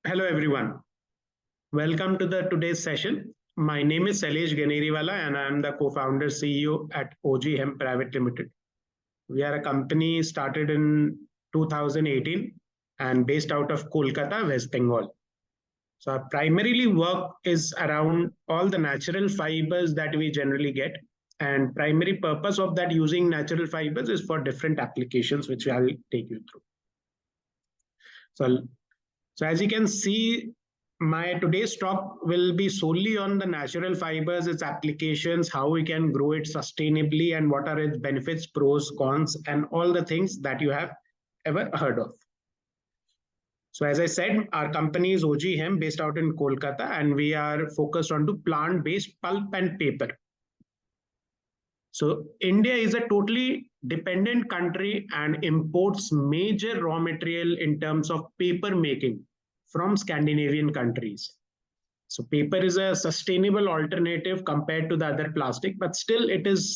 Hello everyone. Welcome to the today's session. My name is Shailesh Ganeriwala and I am the co-founder CEO at OG Hemp Private Limited. We are a company started in 2018 and based out of Kolkata, West Bengal. So our primarily work is around all the natural fibers that we generally get, and primary purpose of that using natural fibers is for different applications, which I'll take you through. So So as you can see, my today's talk will be solely on the natural fibers, its applications, how we can grow it sustainably, and what are its benefits, pros, cons, and all the things that you have ever heard of. So as I said, our company is OG Hemp based out in Kolkata, and we are focused on to plant-based pulp and paper. So India is a totally dependent country and imports major raw material in terms of paper making from Scandinavian countries. So paper is a sustainable alternative compared to the other plastic, but still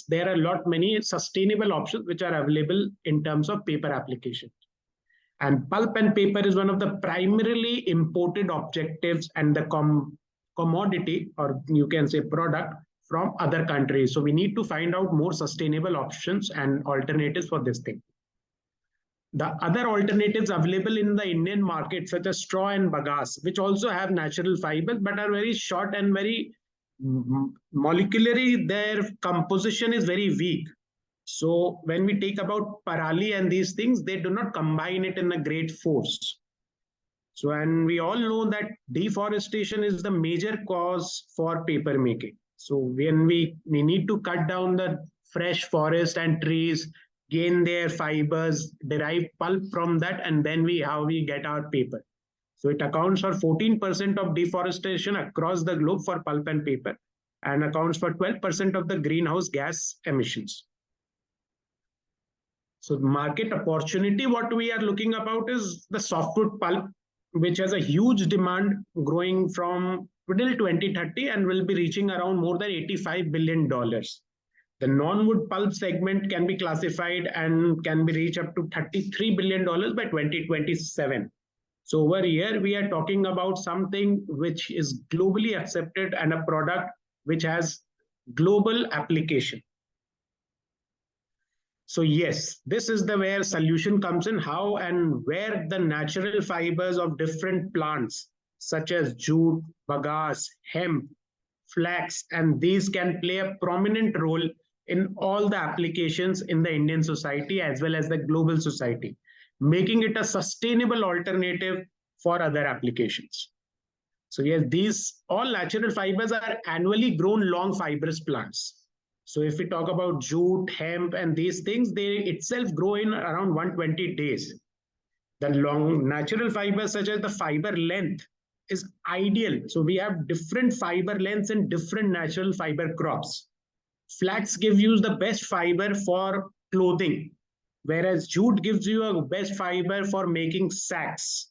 there are a lot many sustainable options which are available in terms of paper application. And pulp and paper is one of the primarily imported objectives and the commodity, or you can say product, from other countries. So we need to find out more sustainable options and alternatives for this thing. The other alternatives available in the Indian market, such as straw and bagasse, which also have natural fibers but are very short and very molecularly, their composition is very weak. So when we take about parali and these things, they do not combine it in a great force. So, and we all know that deforestation is the major cause for paper making. So when we need to cut down the fresh forest and trees, gain their fibers, derive pulp from that, and then how we get our paper. So it accounts for 14% of deforestation across the globe for pulp and paper, and accounts for 12% of the greenhouse gas emissions. So market opportunity, what we are looking about is the softwood pulp, which has a huge demand growing from till 2030 and will be reaching around more than $85 billion. The non-wood pulp segment can be classified and can be reached up to $33 billion by 2027. So over here, we are talking about something which is globally accepted and a product which has global application. So yes, this is the where solution comes in, how and where the natural fibers of different plants such as jute, bagasse, hemp, flax, and these can play a prominent role in all the applications in the Indian society as well as the global society, making it a sustainable alternative for other applications. So yes, these all natural fibers are annually grown long fibrous plants. So if we talk about jute, hemp, and these things, they itself grow in around 120 days. The long natural fibers, such as the fiber length, is ideal. So we have different fiber lengths in different natural fiber crops. Flax gives you the best fiber for clothing, whereas jute gives you a best fiber for making sacks.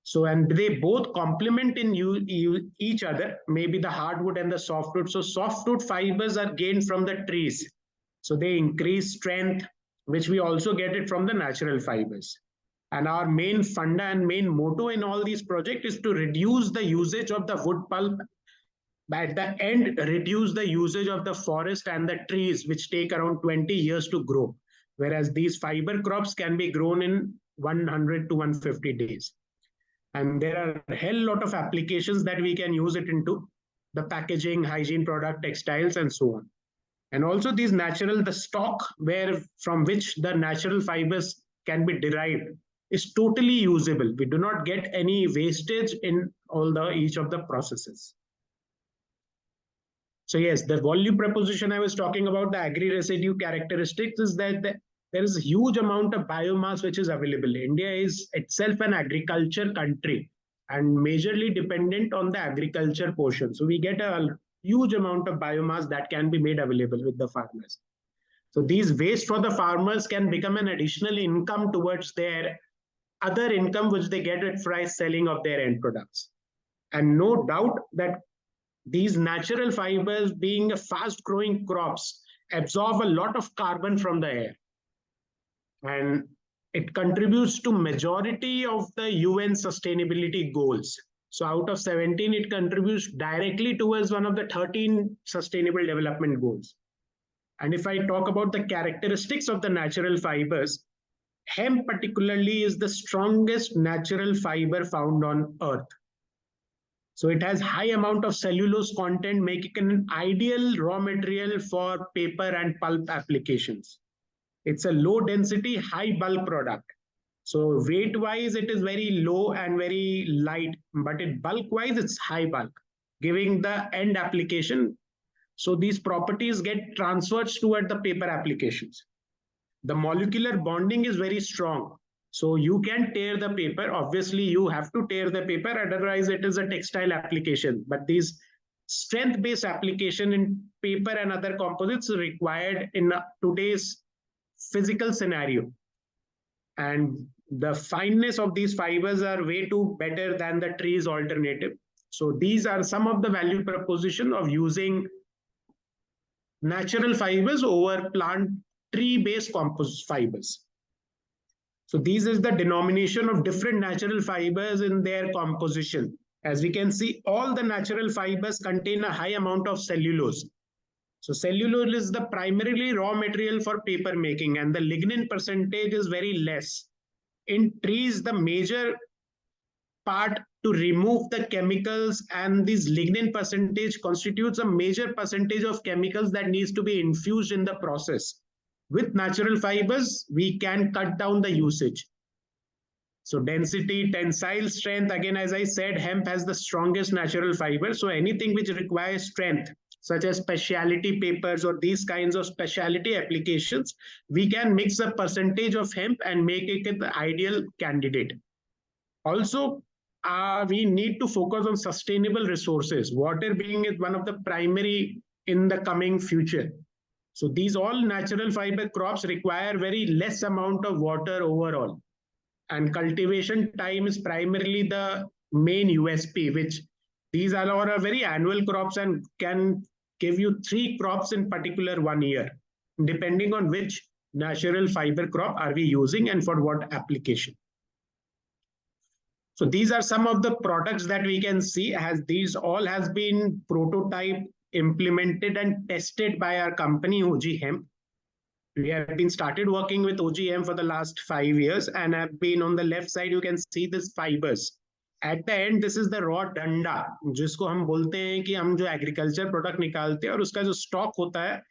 So, and they both complement in each other, maybe the hardwood and the softwood. So softwood fibers are gained from the trees. So they increase strength, which we also get it from the natural fibers. And our main funda and main motto in all these projects is to reduce the usage of the wood pulp. But at the end, reduce the usage of the forest and the trees, which take around 20 years to grow. Whereas these fiber crops can be grown in 100 to 150 days. And there are a hell lot of applications that we can use it into: the packaging, hygiene product, textiles, and so on. And also these natural, the stock where from which the natural fibers can be derived is totally usable. We do not get any wastage in each of the processes. So yes, the volume proposition I was talking about, the agri-residue characteristics, is that there is a huge amount of biomass which is available. India is itself an agriculture country and majorly dependent on the agriculture portion. So we get a huge amount of biomass that can be made available with the farmers. So these waste for the farmers can become an additional income towards their other income which they get at price selling of their end products. And no doubt that these natural fibers, being a fast growing crops, absorb a lot of carbon from the air. And It contributes to majority of the UN sustainability goals. So out of 17, it contributes directly towards one of the 13 sustainable development goals. And if I talk about the characteristics of the natural fibers, hemp particularly is the strongest natural fiber found on earth. So it has high amount of cellulose content, making it an ideal raw material for paper and pulp applications. It's a low density, high bulk product. So weight wise, it is very low and very light, but it bulk wise, it's high bulk, giving the end application. So these properties get transferred toward the paper applications. The molecular bonding is very strong. So you can tear the paper. Obviously, you have to tear the paper, otherwise it is a textile application. But these strength-based application in paper and other composites required in today's physical scenario. And the fineness of these fibers are way too better than the tree's alternative. So these are some of the value proposition of using natural fibers over plant tree-based composite fibers. So these is the denomination of different natural fibers in their composition. As we can see, all the natural fibers contain a high amount of cellulose. So cellulose is the primarily raw material for paper making, and the lignin percentage is very less. In trees, the major part to remove the chemicals, and this lignin percentage constitutes a major percentage of chemicals that needs to be infused in the process. With natural fibers, we can cut down the usage. So density, tensile strength, again, as I said, hemp has the strongest natural fiber. So anything which requires strength, such as specialty papers or these kinds of specialty applications, we can mix a percentage of hemp and make it the ideal candidate. Also, we need to focus on sustainable resources, water being one of the primary in the coming future. So these all natural fiber crops require very less amount of water overall. And cultivation time is primarily the main USP, which these are very annual crops and can give you 3 crops in particular 1 year, depending on which natural fiber crop are we using and for what application. So these are some of the products that we can see, as these all has been prototyped, implemented and tested by our company OG Hemp. We have been started working with OGM for the last 5 years, and have been on the left side, you can see this fibers. At the end, this is the raw डंडा, जिसको हम बोलते हैं कि हम जो agriculture product निकालते हैं और उसका जो स्टॉक होता है,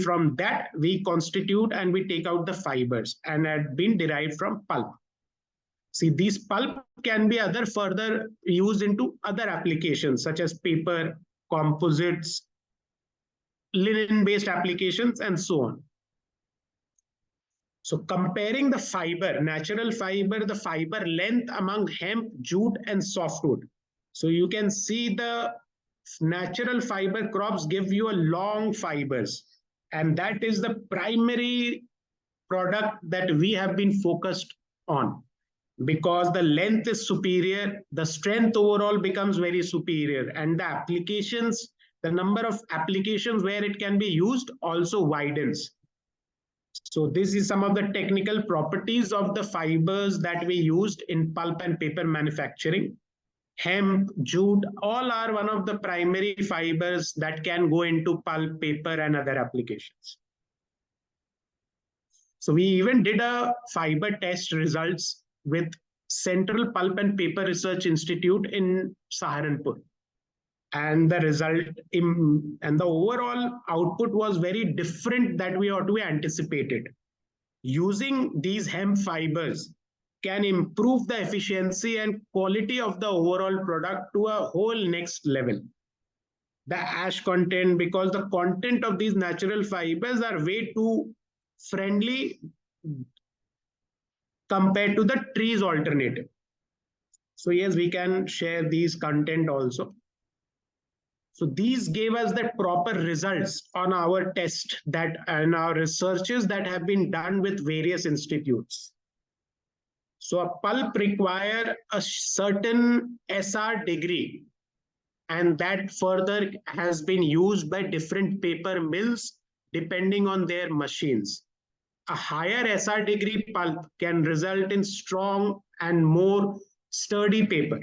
from that we constitute and we take out the fibers and had been derived from pulp. See, these pulp can be further used into other applications such as paper, composites, linen-based applications, and so on. So comparing the fiber, natural fiber, the fiber length among hemp, jute, and softwood. So you can see the natural fiber crops give you a long fibers, and that is the primary product that we have been focused on, because the length is superior, the strength overall becomes very superior, and the applications, the number of applications where it can be used also widens. So this is some of the technical properties of the fibers that we used in pulp and paper manufacturing. Hemp, jute, all are one of the primary fibers that can go into pulp, paper, and other applications. So we even did a fiber test results with Central Pulp and Paper Research Institute in Saharanpur. And the result and the overall output was very different that we ought to be anticipated. Using these hemp fibers can improve the efficiency and quality of the overall product to a whole next level. The ash content, because the content of these natural fibers are way too friendly compared to the tree's alternative. So yes, we can share these content also. So these gave us the proper results on our test that and our researches that have been done with various institutes. So a pulp require a certain SR degree, and that further has been used by different paper mills depending on their machines. a higher SR degree pulp can result in strong and more sturdy paper.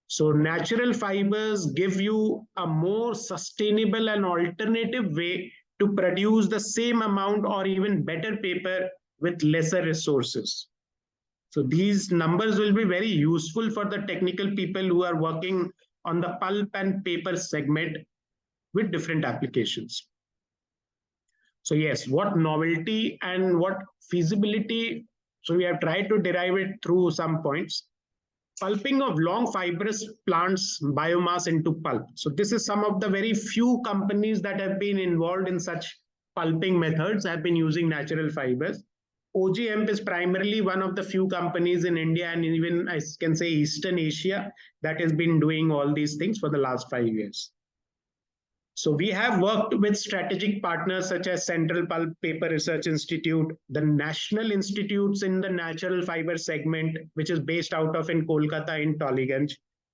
So natural fibers give you a more sustainable and alternative way to produce the same amount or even better paper with lesser resources. So these numbers will be very useful for the technical people who are working on the pulp and paper segment with different applications. So yes, what novelty and what feasibility. So we have tried to derive it through some points. Pulping of long fibrous plants biomass into pulp. So this is some of the very few companies that have been involved in such pulping methods, have been using natural fibers. OG Hemp is primarily one of the few companies in India and even I can say Eastern Asia that has been doing all these things for the last 5 years. So we have worked with strategic partners such as Central Pulp Paper Research Institute, the national institutes in the natural fiber segment, which is based out of in Kolkata in Tollygunge,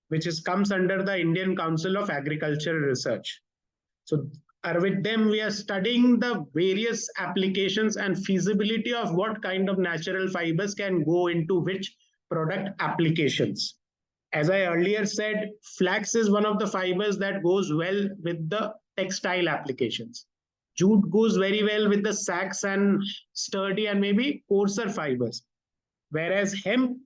which comes under the Indian Council of Agricultural Research. So with them, we are studying the various applications and feasibility of what kind of natural fibers can go into which product applications. As I earlier said, flax is one of the fibers that goes well with the textile applications. Jute goes very well with the sacks and sturdy and maybe coarser fibers. Whereas hemp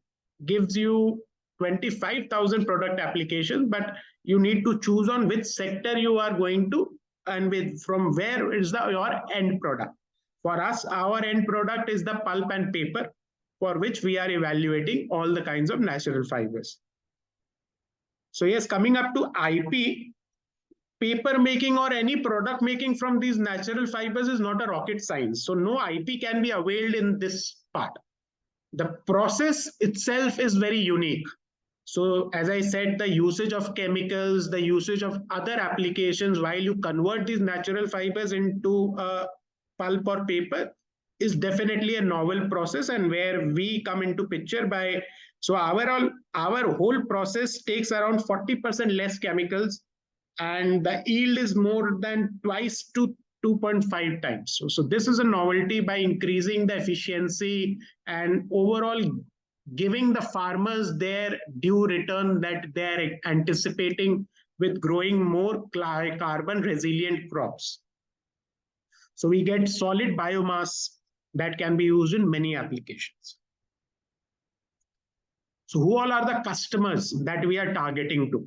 gives you 25,000 product applications, but you need to choose on which sector you are going to and with from where is your end product. For us, our end product is the pulp and paper, for which we are evaluating all the kinds of natural fibers. So yes, coming up to IP, paper making or any product making from these natural fibers is not a rocket science. So no IP can be availed in this part. The process itself is very unique. So as I said, the usage of chemicals, the usage of other applications while you convert these natural fibers into pulp or paper is definitely a novel process, and where we come into picture by. So our whole process takes around 40% less chemicals, and the yield is more than twice to 2.5 times. So this is a novelty by increasing the efficiency and overall giving the farmers their due return that they're anticipating with growing more carbon resilient crops. So we get solid biomass that can be used in many applications. So who all are the customers that we are targeting to?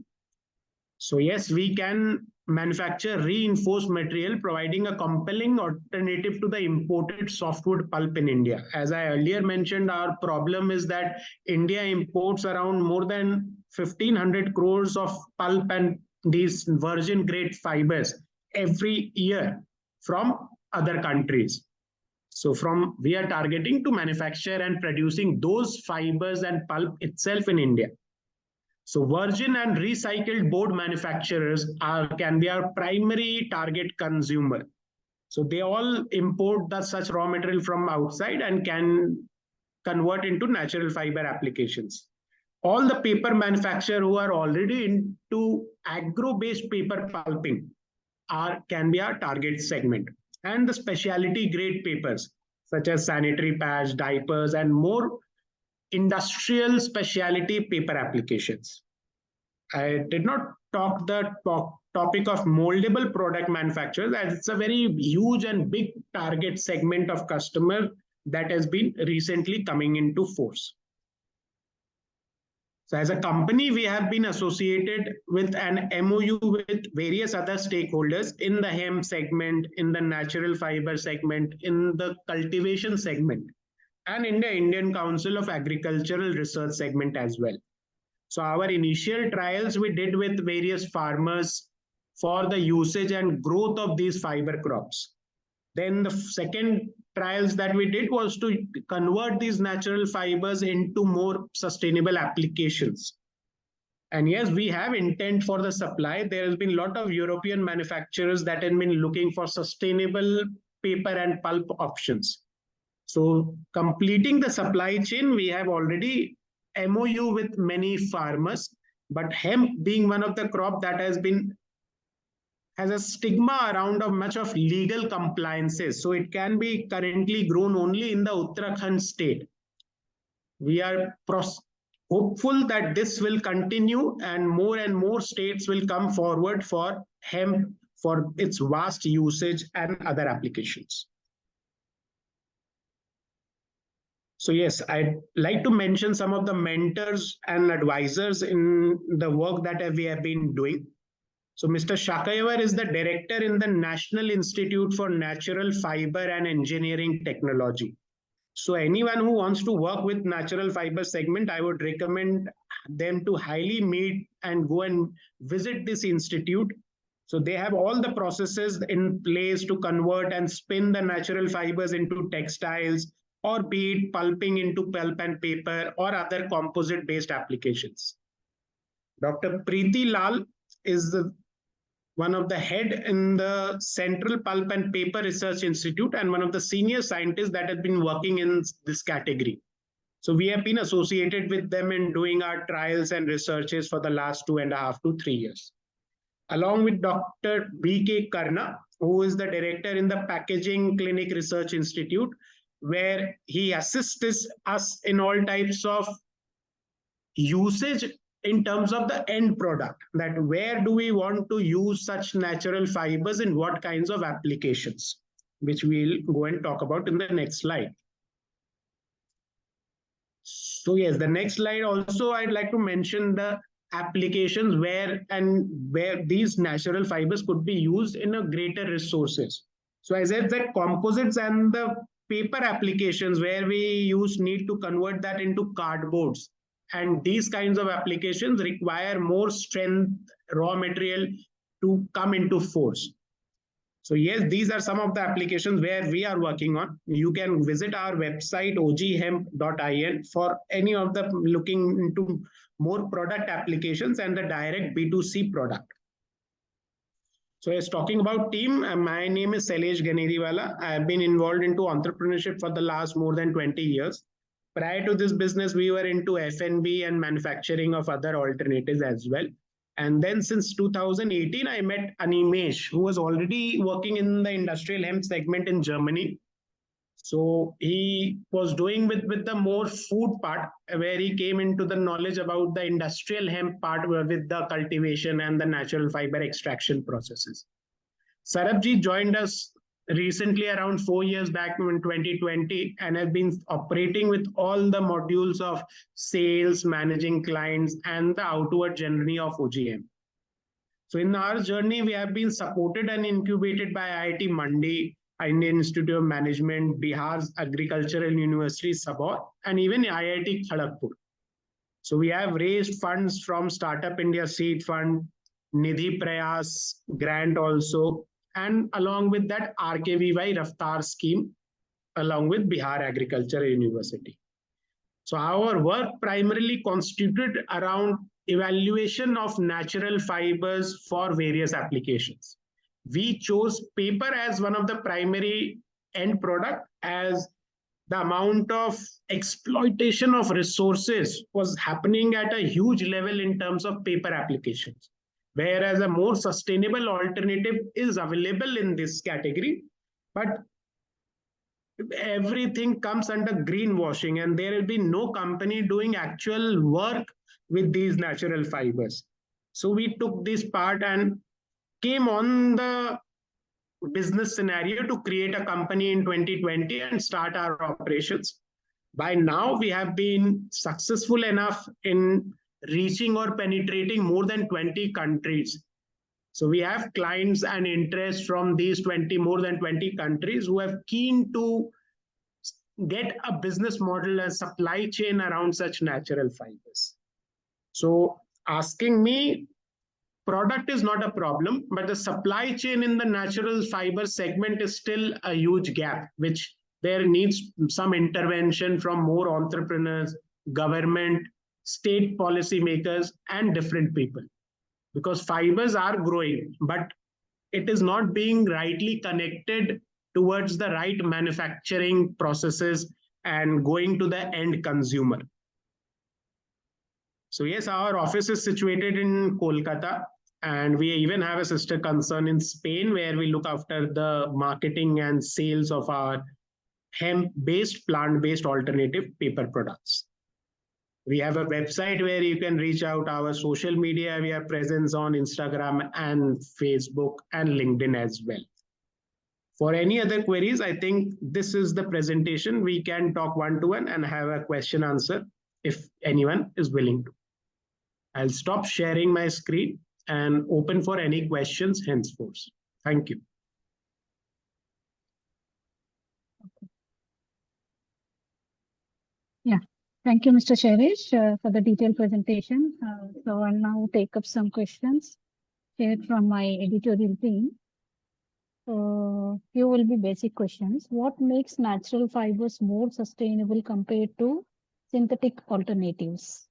So yes, we can manufacture reinforced material, providing a compelling alternative to the imported softwood pulp in India. As I earlier mentioned, our problem is that India imports around more than 1,500 crores of pulp and these virgin grade fibers every year from other countries. So we are targeting to manufacture and producing those fibers and pulp itself in India. So virgin and recycled board manufacturers can be our primary target consumer. So they all import such raw material from outside and can convert into natural fiber applications. All the paper manufacturers who are already into agro-based paper pulping can be our target segment. And the specialty grade papers such as sanitary pads, diapers, and more industrial specialty paper applications. I did not talk the topic of moldable product manufacturers, as it's a very huge and big target segment of customer that has been recently coming into force. So as a company, we have been associated with an MOU with various other stakeholders in the hemp segment, in the natural fiber segment, in the cultivation segment, and in the Indian Council of Agricultural Research segment as well. So our initial trials we did with various farmers for the usage and growth of these fiber crops. Then the second trials that we did was to convert these natural fibers into more sustainable applications. And yes, we have intent for the supply. There has been a lot of European manufacturers that have been looking for sustainable paper and pulp options. So completing the supply chain, we have already MOU with many farmers, but hemp being one of the crop that has been has a stigma around of much of legal compliances. So it can be currently grown only in the Uttarakhand state. We are hopeful that this will continue and more states will come forward for hemp for its vast usage and other applications. So yes, I'd like to mention some of the mentors and advisors in the work that we have been doing. So Mr. Shakayavar is the director in the National Institute for Natural Fiber and Engineering Technology. So anyone who wants to work with natural fiber segment, I would recommend them to highly meet and go and visit this institute. So they have all the processes in place to convert and spin the natural fibers into textiles, or be it pulping into pulp and paper or other composite based applications. Dr. Preeti Lal is one of the head in the Central Pulp and Paper Research Institute and one of the senior scientists that have been working in this category. So we have been associated with them in doing our trials and researches for the last 2.5 to 3 years. Along with Dr. B.K. Karna, who is the director in the Packaging Clinic Research Institute, where he assists us in all types of usage in terms of the end product, that where do we want to use such natural fibers in what kinds of applications, which we'll go and talk about in the next slide. So yes, the next slide also I'd like to mention the applications where these natural fibers could be used in a greater resources. So as I said, that composites and the paper applications where we need to convert that into cardboards, and these kinds of applications require more strength raw material to come into force. So yes, these are some of the applications where we are working on. You can visit our website oghemp.in for any of the looking into more product applications and the direct B2C product. So as talking about team, my name is Shailesh Ganeriwala. I have been involved into entrepreneurship for the last more than 20 years. Prior to this business, we were into F&B and manufacturing of other alternatives as well. And then since 2018, I met Animesh, who was already working in the industrial hemp segment in Germany. So he was doing with the more food part, where he came into the knowledge about the industrial hemp part with the cultivation and the natural fiber extraction processes. Sarabji joined us recently around 4 years back in 2020 and has been operating with all the modules of sales, managing clients, and the outward journey of OGM. So in our journey, we have been supported and incubated by IIT Mandi, Indian Institute of Management, Bihar's Agricultural University, Sabor, and even IIT Kharagpur. So we have raised funds from Startup India Seed Fund, Nidhi Prayas grant also, and along with that RKVY Raftar scheme, along with Bihar Agricultural University. So our work primarily constituted around evaluation of natural fibers for various applications. We chose paper as one of the primary end product, as the amount of exploitation of resources was happening at a huge level in terms of paper applications, whereas a more sustainable alternative is available in this category, but everything comes under greenwashing and there will be no company doing actual work with these natural fibers. So we took this part and came on the business scenario to create a company in 2020 and start our operations. By now, we have been successful enough in reaching or penetrating more than 20 countries. So we have clients and interest from these more than 20 countries who are keen to get a business model and supply chain around such natural fibers. So asking me, product is not a problem, but the supply chain in the natural fiber segment is still a huge gap, which there needs some intervention from more entrepreneurs, government, state policymakers, and different people. Because fibers are growing, but it is not being rightly connected towards the right manufacturing processes and going to the end consumer. So yes, our office is situated in Kolkata, And we even have a sister concern in Spain where we look after the marketing and sales of our hemp based, plant based alternative paper products. We have a website where you can reach out. Our social media, we are present on Instagram and Facebook and LinkedIn as well. For any other queries, I think this is the presentation. We can talk one to one and have a question answer if anyone is willing to. I'll stop sharing my screen and open for any questions henceforth. Thank you. Yeah, thank you, Mr. Shailesh, for the detailed presentation. So I'll now take up some questions shared from my editorial team. So here will be basic questions. What makes natural fibers more sustainable compared to synthetic alternatives?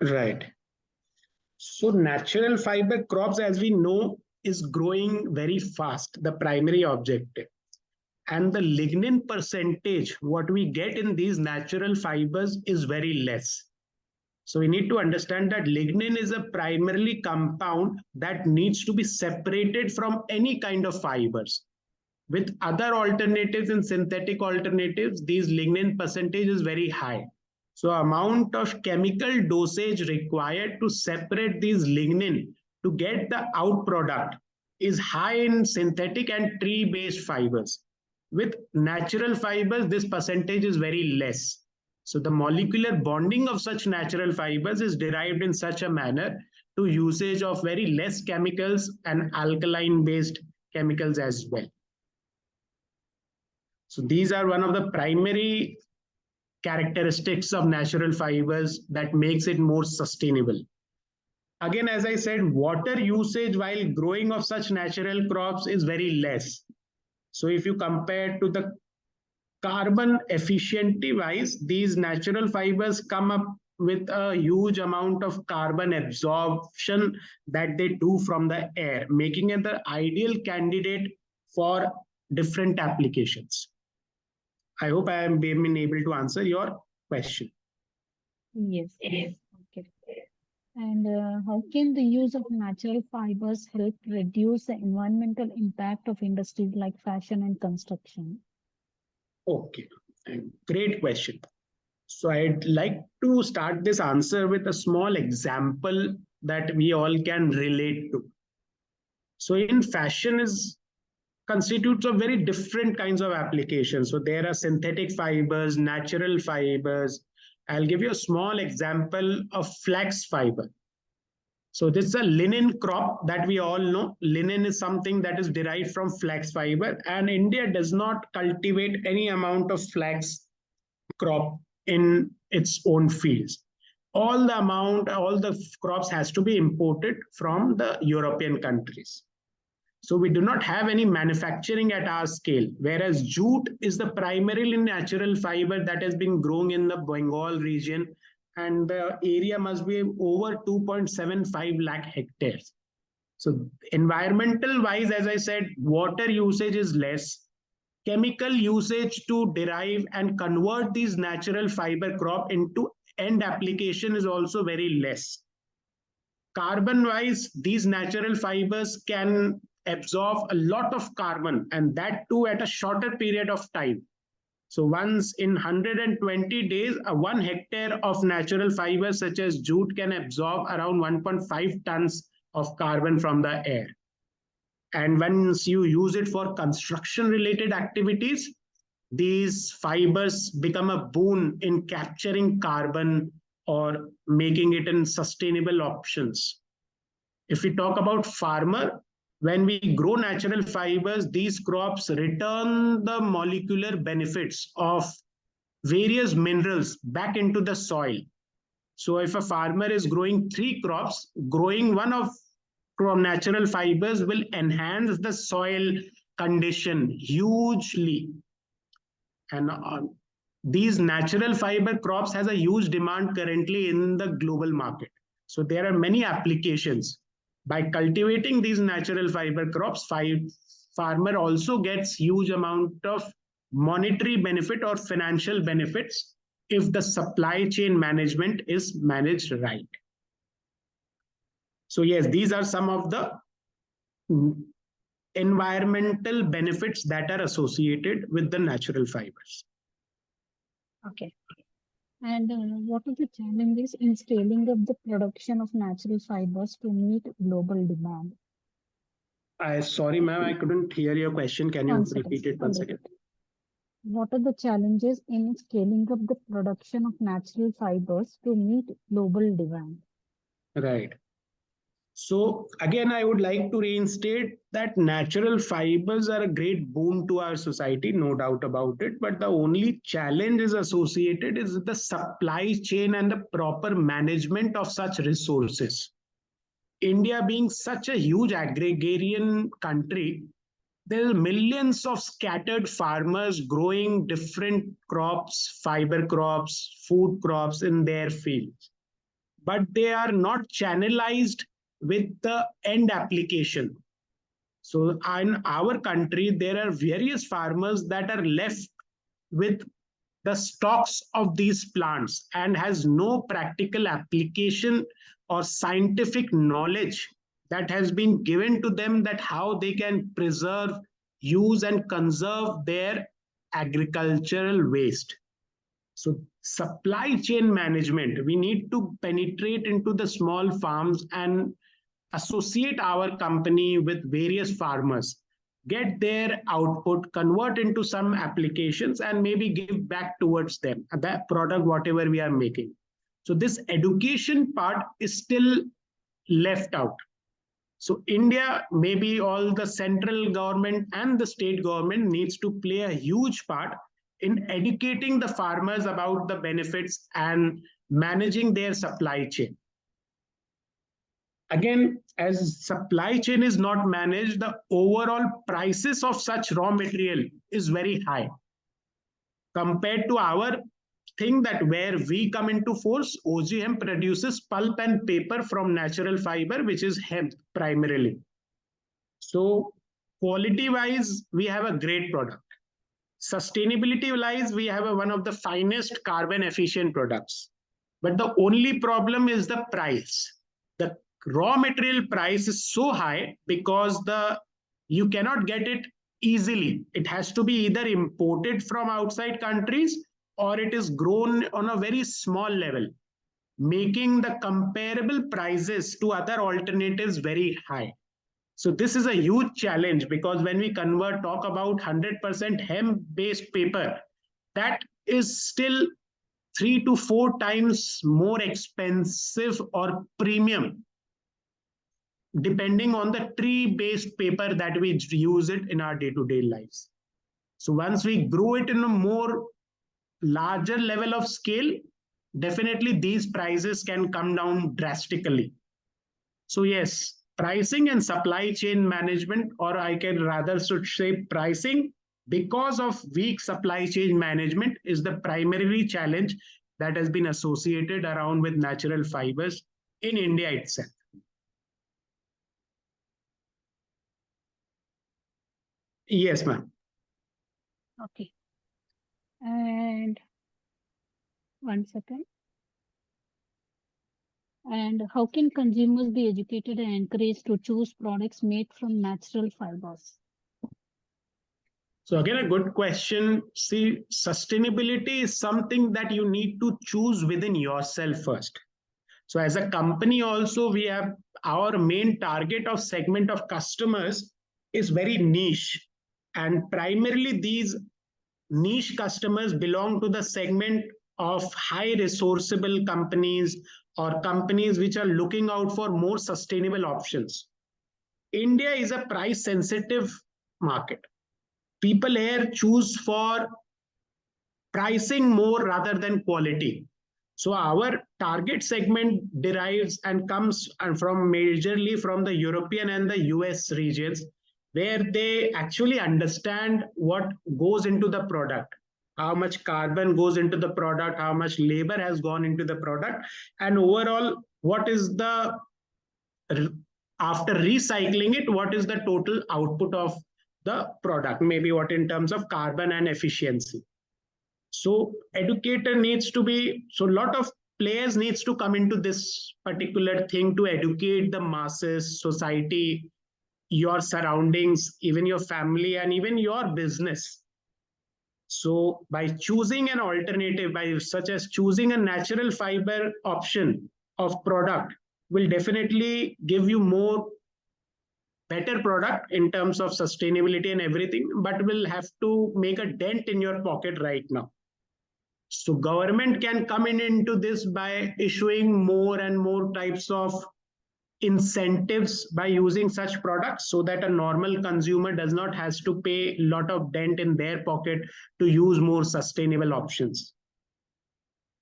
Right. So natural fiber crops, as we know, is growing very fast, the primary objective. And the lignin percentage, what we get in these natural fibers is very less. So we need to understand that lignin is a primarily compound that needs to be separated from any kind of fibers. With other alternatives and synthetic alternatives, these lignin percentage is very high. So amount of chemical dosage required to separate these lignin to get the out product is high in synthetic and tree-based fibers. With natural fibers, this percentage is very less. So the molecular bonding of such natural fibers is derived in such a manner to usage of very less chemicals and alkaline-based chemicals as well. So these are one of the primary characteristics of natural fibers that makes it more sustainable. Again, as I said, water usage while growing of such natural crops is very less. So if you compare to the carbon efficiency wise, these natural fibers come up with a huge amount of carbon absorption that they do from the air, making it the ideal candidate for different applications. I hope I am being able to answer your question. Yes. Okay. And how can the use of natural fibers help reduce the environmental impact of industries like fashion and construction? Okay, great question. So I'd like to start this answer with a small example that we all can relate to. So in fashion is constitutes of very different kinds of applications. So there are synthetic fibers, natural fibers. I'll give you a small example of flax fiber. So this is a linen crop that we all know. Linen is something that is derived from flax fiber, and India does not cultivate any amount of flax crop in its own fields. All the crops has to be imported from the European countries. So we do not have any manufacturing at our scale, whereas jute is the primarily natural fiber that has been growing in the Bengal region, and the area must be over 2.75 lakh hectares. So environmental wise, as I said, water usage is less. Chemical usage to derive and convert these natural fiber crop into end application is also very less. Carbon wise, these natural fibers can absorb a lot of carbon, and that too at a shorter period of time. So once in 120 days, a 1 hectare of natural fibers such as jute can absorb around 1.5 tons of carbon from the air. And once you use it for construction related activities, these fibers become a boon in capturing carbon or making it in sustainable options. If we talk about farmer, when we grow natural fibers, these crops return the molecular benefits of various minerals back into the soil. So if a farmer is growing 3 crops, growing one of natural fibers will enhance the soil condition hugely. And these natural fiber crops has a huge demand currently in the global market. So there are many applications. By cultivating these natural fiber crops, farmer also gets huge amount of monetary benefit or financial benefits if the supply chain management is managed right. So yes, these are some of the environmental benefits that are associated with the natural fibers. Okay. And what are the challenges in scaling up the production of natural fibers to meet global demand? Sorry, ma'am, I couldn't hear your question. Can you One second. repeat it I'll once again? repeat. What are the challenges in scaling up the production of natural fibers to meet global demand? Right. So again, I would like to reinstate that natural fibers are a great boon to our society, no doubt about it. But the only challenge is associated is the supply chain and the proper management of such resources. India being such a huge agrarian country, there are millions of scattered farmers growing different crops, fiber crops, food crops in their fields, but they are not channelized with the end application. So in our country, there are various farmers that are left with the stalks of these plants and has no practical application or scientific knowledge that has been given to them that how they can preserve, use and conserve their agricultural waste. So supply chain management, we need to penetrate into the small farms and associate our company with various farmers, get their output, convert into some applications, and maybe give back towards them that product, whatever we are making. So this education part is still left out. So India, maybe all the central government and the state government needs to play a huge part in educating the farmers about the benefits and managing their supply chain. Again, as supply chain is not managed, the overall prices of such raw material is very high compared to our thing that where we come into force. OGM produces pulp and paper from natural fiber, which is hemp primarily. So quality wise, we have a great product. Sustainability wise, we have one of the finest carbon efficient products. But the only problem is the price. The raw material price is so high because the you cannot get it easily. It has to be either imported from outside countries or it is grown on a very small level, making the comparable prices to other alternatives very high. So this is a huge challenge because when we talk about 100% hemp based paper, that is still 3 to 4 times more expensive or premium depending on the tree based paper that we use it in our day to day lives. So once we grow it in a more larger level of scale, definitely these prices can come down drastically. So yes, pricing and supply chain management, or I can rather should say pricing, because of weak supply chain management is the primary challenge that has been associated around with natural fibers in India itself. Yes, ma'am. Okay. And one second. And how can consumers be educated and encouraged to choose products made from natural fibers? So again, a good question. See, sustainability is something that you need to choose within yourself first. So as a company also, we have our main target of segment of customers is very niche. And primarily these niche customers belong to the segment of high resourceable companies or companies which are looking out for more sustainable options. India is a price sensitive market. People here choose for pricing more rather than quality. So our target segment derives and comes from majorly from the European and the US regions, where they actually understand what goes into the product, how much carbon goes into the product, how much labor has gone into the product, and overall, what is the after recycling it, what is the total output of the product, maybe what in terms of carbon and efficiency. So educator needs to be, so a lot of players needs to come into this particular thing to educate the masses, society, your surroundings, even your family, and even your business. So by choosing an alternative, by such as choosing a natural fiber option of product, will definitely give you more better product in terms of sustainability and everything, but will have to make a dent in your pocket right now. So government can come in into this by issuing more and more types of incentives by using such products, so that a normal consumer does not has to pay a lot of dent in their pocket to use more sustainable options.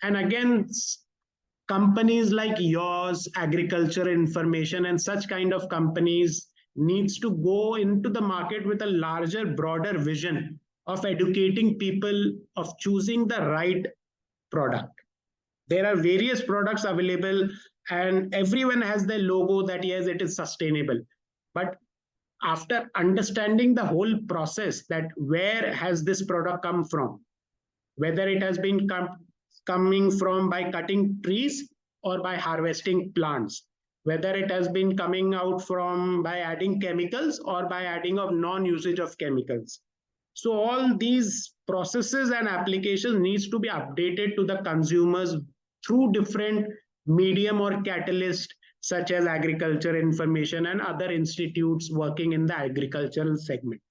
And again, companies like yours, agriculture information and such kind of companies needs to go into the market with a larger, broader vision of educating people of choosing the right product. There are various products available and everyone has their logo that yes, it is sustainable. But after understanding the whole process, that where has this product come from, whether it has been coming from by cutting trees or by harvesting plants, whether it has been coming out from by adding chemicals or by adding of non-usage of chemicals. So all these processes and applications needs to be updated to the consumers through different medium or catalyst, such as agriculture information and other institutes working in the agricultural segment.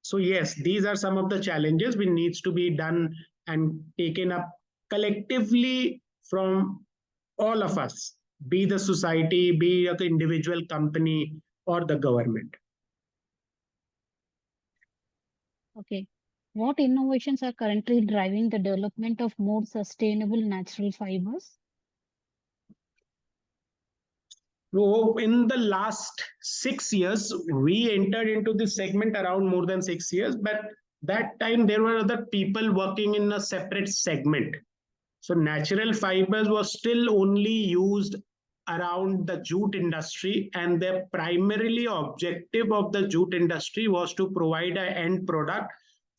So yes, these are some of the challenges which needs to be done and taken up collectively from all of us, be the society, be the individual company or the government. Okay. What innovations are currently driving the development of more sustainable natural fibers? So in the last 6 years, we entered into this segment around more than 6 years, but that time there were other people working in a separate segment. So natural fibers was still only used around the jute industry, and the primarily objective of the jute industry was to provide an end product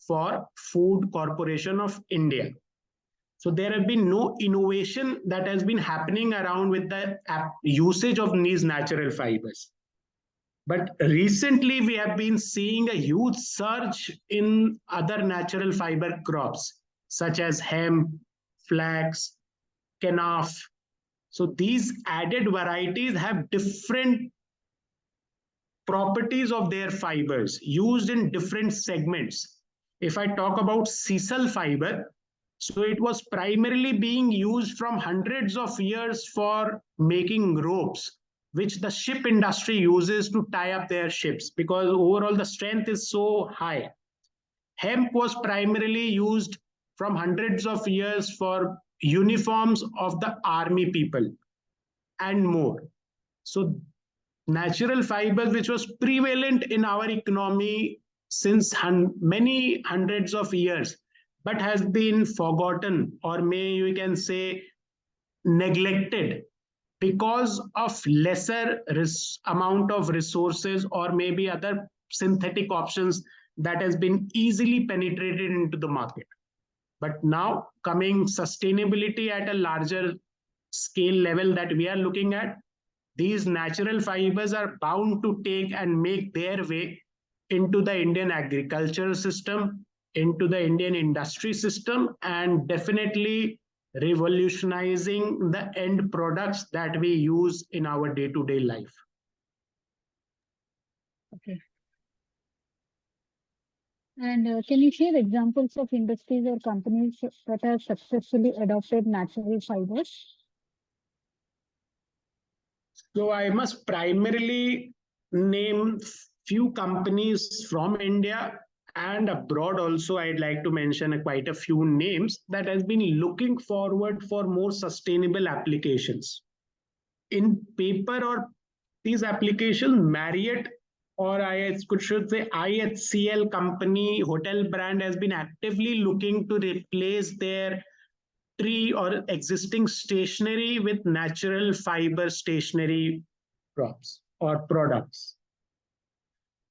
for Food Corporation of India. So there have been no innovation that has been happening around with the usage of these natural fibers. But recently, we have been seeing a huge surge in other natural fiber crops, such as hemp, flax, kenaf. So these added varieties have different properties of their fibers used in different segments. If I talk about sisal fiber, so it was primarily being used from hundreds of years for making ropes, which the ship industry uses to tie up their ships because overall the strength is so high. Hemp was primarily used from hundreds of years for uniforms of the army people and more. So natural fibers, which was prevalent in our economy since many hundreds of years, but has been forgotten, or may you can say neglected, because of lesser amount of resources or maybe other synthetic options that has been easily penetrated into the market. But now coming sustainability at a larger scale level that we are looking at, these natural fibers are bound to take and make their way into the Indian agricultural system, into the Indian industry system, and definitely revolutionizing the end products that we use in our day-to-day life. Okay. And can you share examples of industries or companies that have successfully adopted natural fibers? So I must primarily name few companies from India and abroad also. I'd like to mention quite a few names that has been looking forward for more sustainable applications. In paper or these applications, Marriott or I should say IHCL company hotel brand has been actively looking to replace their tree or existing stationery with natural fiber stationery props or products.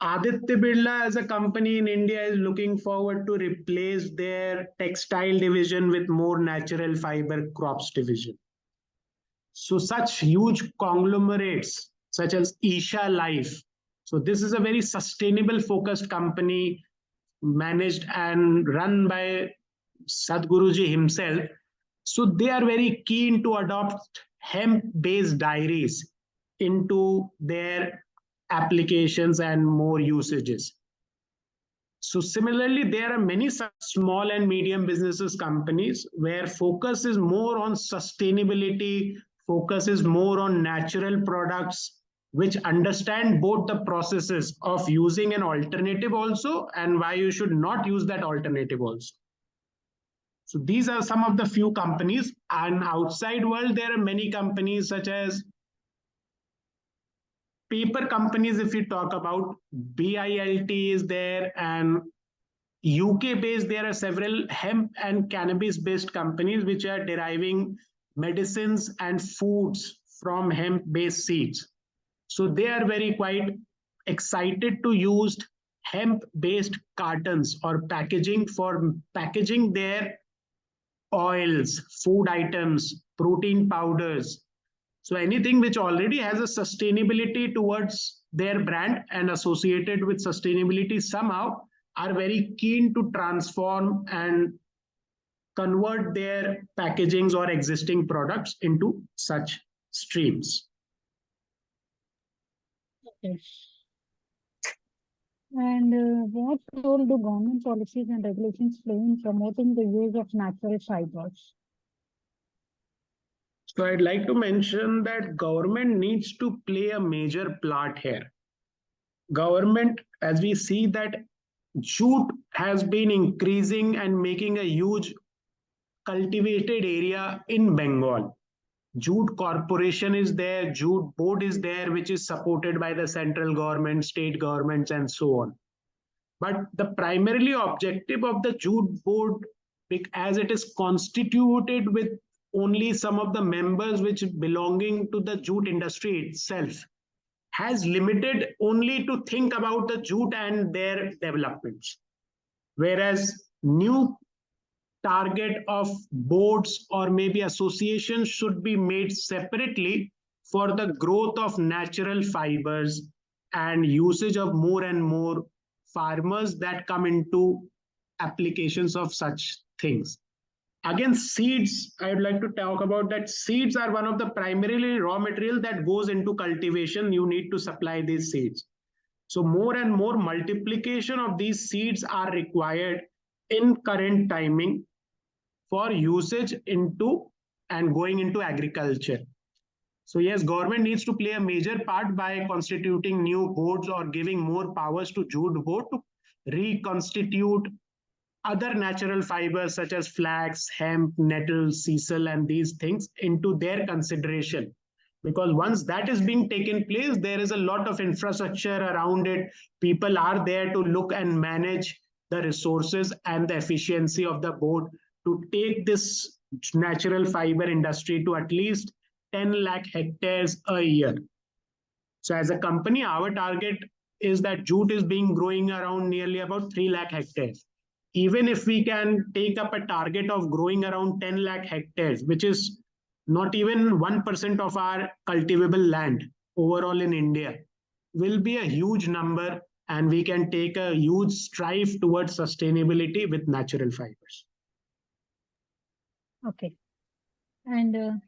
Aditya Birla as a company in India is looking forward to replace their textile division with more natural fiber crops division. So such huge conglomerates such as Isha Life. So this is a very sustainable focused company managed and run by Sadhguruji himself. So they are very keen to adopt hemp-based dairies into their applications and more usages. So similarly, there are many such small and medium businesses companies where focus is more on sustainability, focus is more on natural products, which understand both the processes of using an alternative also and why you should not use that alternative also. So these are some of the few companies. And outside world, there are many companies such as paper companies. If you talk about BILT is there, and UK based, there are several hemp and cannabis based companies which are deriving medicines and foods from hemp based seeds. So they are very quite excited to use hemp based cartons or packaging for packaging their oils, food items, protein powders. So anything which already has a sustainability towards their brand and associated with sustainability somehow are very keen to transform and convert their packagings or existing products into such streams. Okay. And what role do government policies and regulations play in promoting the use of natural fibers? So I'd like to mention that government needs to play a major part here. Government, as we see that jute has been increasing and making a huge cultivated area in Bengal. Jute Corporation is there, Jute Board is there, which is supported by the central government, state governments, and so on. But the primarily objective of the Jute Board, as it is constituted with only some of the members which belonging to the jute industry itself, has limited only to think about the jute and their developments. Whereas new target of boards or maybe associations should be made separately for the growth of natural fibers and usage of more and more farmers that come into applications of such things. Again, seeds, I would like to talk about that. Seeds are one of the primarily raw material that goes into cultivation. You need to supply these seeds. So more and more multiplication of these seeds are required in current timing for usage into and going into agriculture. So yes, government needs to play a major part by constituting new boards or giving more powers to jute board to reconstitute other natural fibers such as flax, hemp, nettle, sisal, and these things into their consideration. Because once that is being taken place, there is a lot of infrastructure around it. People are there to look and manage the resources and the efficiency of the board to take this natural fiber industry to at least 10 lakh hectares a year. So as a company, our target is that jute is being growing around nearly about 3 lakh hectares. Even if we can take up a target of growing around 10 lakh hectares, which is not even 1% of our cultivable land overall in India, will be a huge number, and we can take a huge strive towards sustainability with natural fibers. Okay. And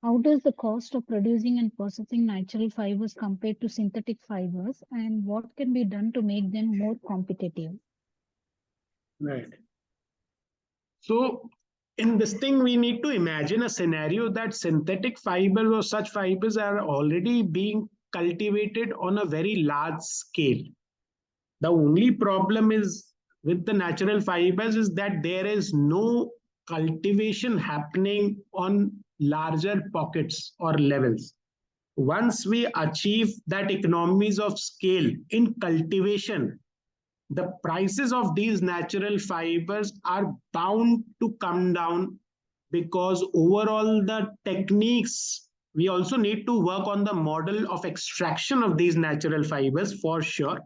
how does the cost of producing and processing natural fibers compare to synthetic fibers, and what can be done to make them more competitive? Right. So in this thing, we need to imagine a scenario that synthetic fibers or such fibers are already being cultivated on a very large scale. The only problem is with the natural fibers is that there is no cultivation happening on larger pockets or levels. Once we achieve that economies of scale in cultivation, the prices of these natural fibers are bound to come down because overall the techniques we also need to work on the model of extraction of these natural fibers for sure.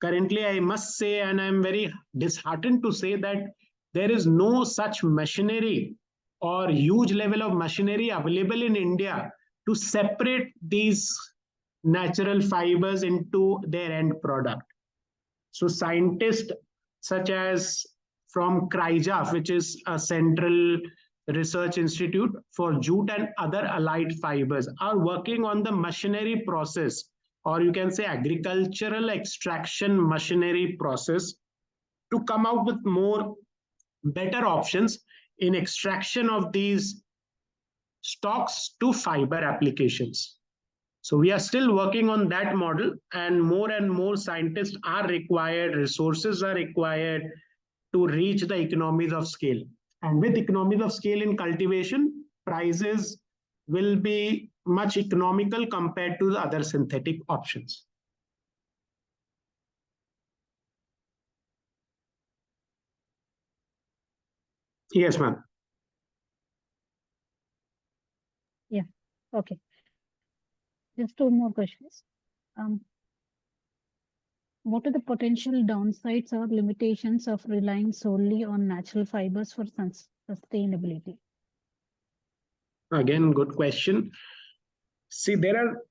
Currently, I must say, and I'm very disheartened to say that there is no such machinery or huge level of machinery available in India to separate these natural fibers into their end product. So scientists such as from CRIJAF, which is a central research institute for jute and other allied fibers, are working on the machinery process, or you can say agricultural extraction machinery process, to come out with more better options in extraction of these stocks to fiber applications. So we are still working on that model, and more scientists are required, resources are required to reach the economies of scale. And with economies of scale in cultivation, prices will be much economical compared to the other synthetic options. Yes, ma'am. Yeah. Okay. Just two more questions. What are the potential downsides or limitations of relying solely on natural fibers for sustainability? Again, good question. See, there are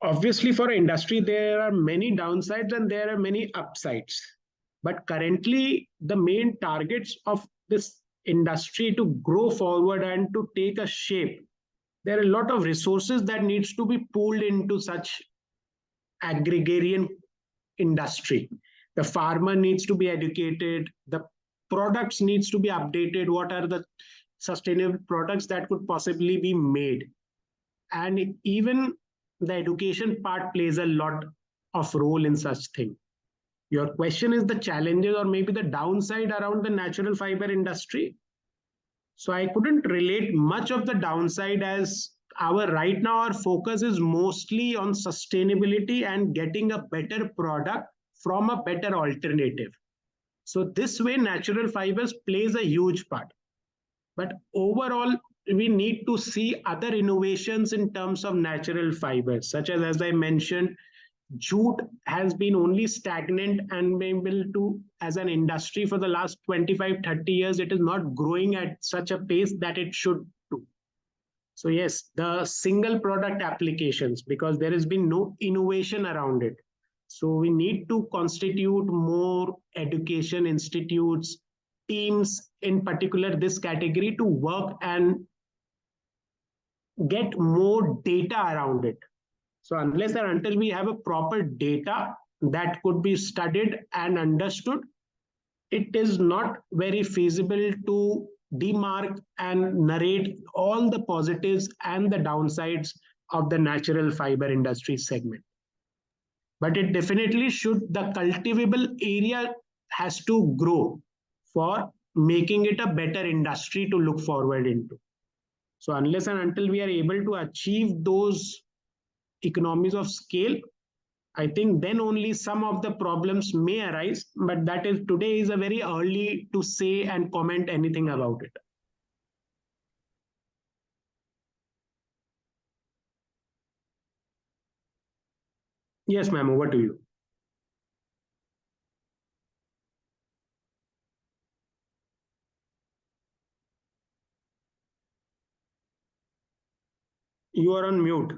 obviously for industry, there are many downsides and there are many upsides. But currently, the main targets of this industry to grow forward and to take a shape, there are a lot of resources that needs to be pooled into such agrarian industry. The farmer needs to be educated, the products needs to be updated, what are the sustainable products that could possibly be made, and even the education part plays a lot of role in such thing. Your question is the challenges or maybe the downside around the natural fiber industry. So I couldn't relate much of the downside, as our right now our focus is mostly on sustainability and getting a better product from a better alternative. So this way natural fibers plays a huge part. But overall, we need to see other innovations in terms of natural fibers, such as I mentioned, jute has been only stagnant and able to, as an industry for the last 25, 30 years, it is not growing at such a pace that it should do. So yes, the single product applications, because there has been no innovation around it. So we need to constitute more education institutes, teams in particular this category to work and get more data around it. So unless and until we have a proper data that could be studied and understood, it is not very feasible to demark and narrate all the positives and the downsides of the natural fiber industry segment. But it definitely should, the cultivable area has to grow for making it a better industry to look forward into. So unless and until we are able to achieve those economies of scale, I think then only some of the problems may arise, but that is today is a very early to say and comment anything about it. Yes, ma'am, over to you. You are on mute.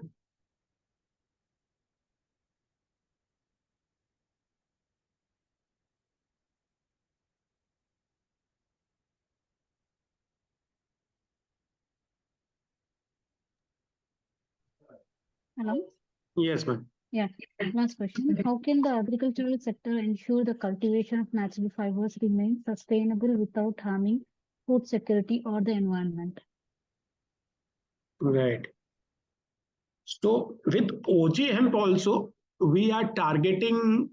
Hello? Yes, ma'am. Yeah. Last question. How can the agricultural sector ensure the cultivation of natural fibers remains sustainable without harming food security or the environment? Right. So with OG hemp also, we are targeting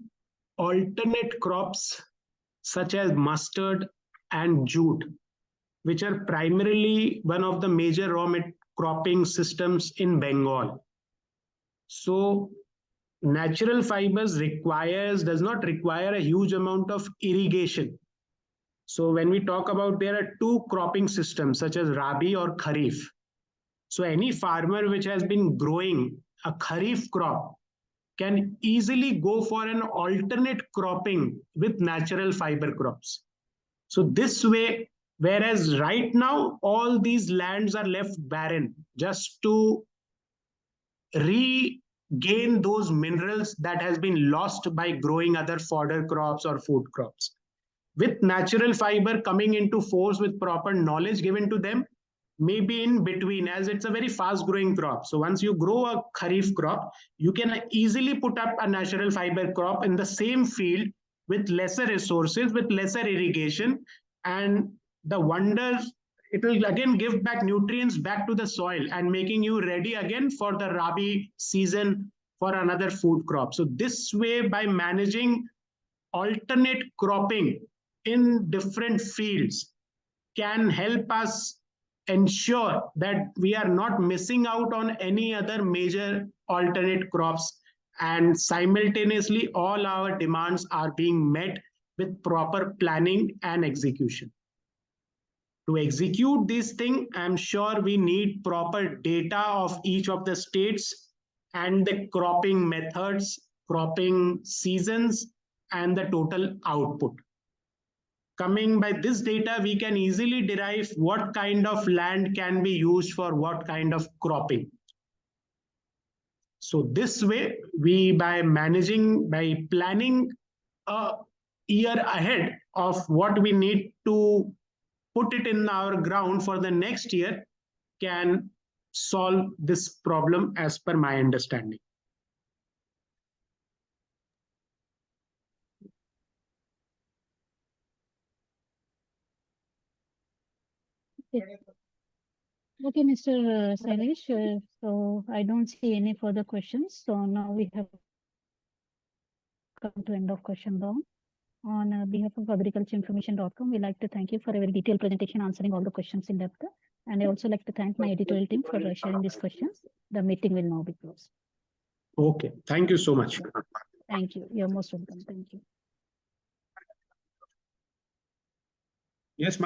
alternate crops such as mustard and jute, which are primarily one of the major cropping systems in Bengal. So natural fibers does not require a huge amount of irrigation. So when we talk about, there are two cropping systems such as Rabi or Kharif. So any farmer which has been growing a kharif crop can easily go for an alternate cropping with natural fiber crops. So this way, whereas right now all these lands are left barren just to regain those minerals that has been lost by growing other fodder crops or food crops. With natural fiber coming into force with proper knowledge given to them, maybe in between, as it's a very fast growing crop. So once you grow a kharif crop, you can easily put up a natural fiber crop in the same field with lesser resources, with lesser irrigation, and the wonders, it will again give back nutrients back to the soil and making you ready again for the rabi season for another food crop. So this way, by managing alternate cropping in different fields, can help us ensure that we are not missing out on any other major alternate crops, and simultaneously all our demands are being met with proper planning and execution. To execute this thing, I'm sure we need proper data of each of the states and the cropping methods, cropping seasons, and the total output. Coming by this data, we can easily derive what kind of land can be used for what kind of cropping. So this way, we by planning a year ahead of what we need to put it in our ground for the next year, can solve this problem as per my understanding. Okay, Mr. Shailesh. So I don't see any further questions. So now we have come to end of question round. On behalf of agricultureinformation.com, we like to thank you for a very detailed presentation answering all the questions in depth. And I also like to thank my editorial team for sharing these questions. The meeting will now be closed. Okay, thank you so much. Thank you. You're most welcome. Thank you. Yes,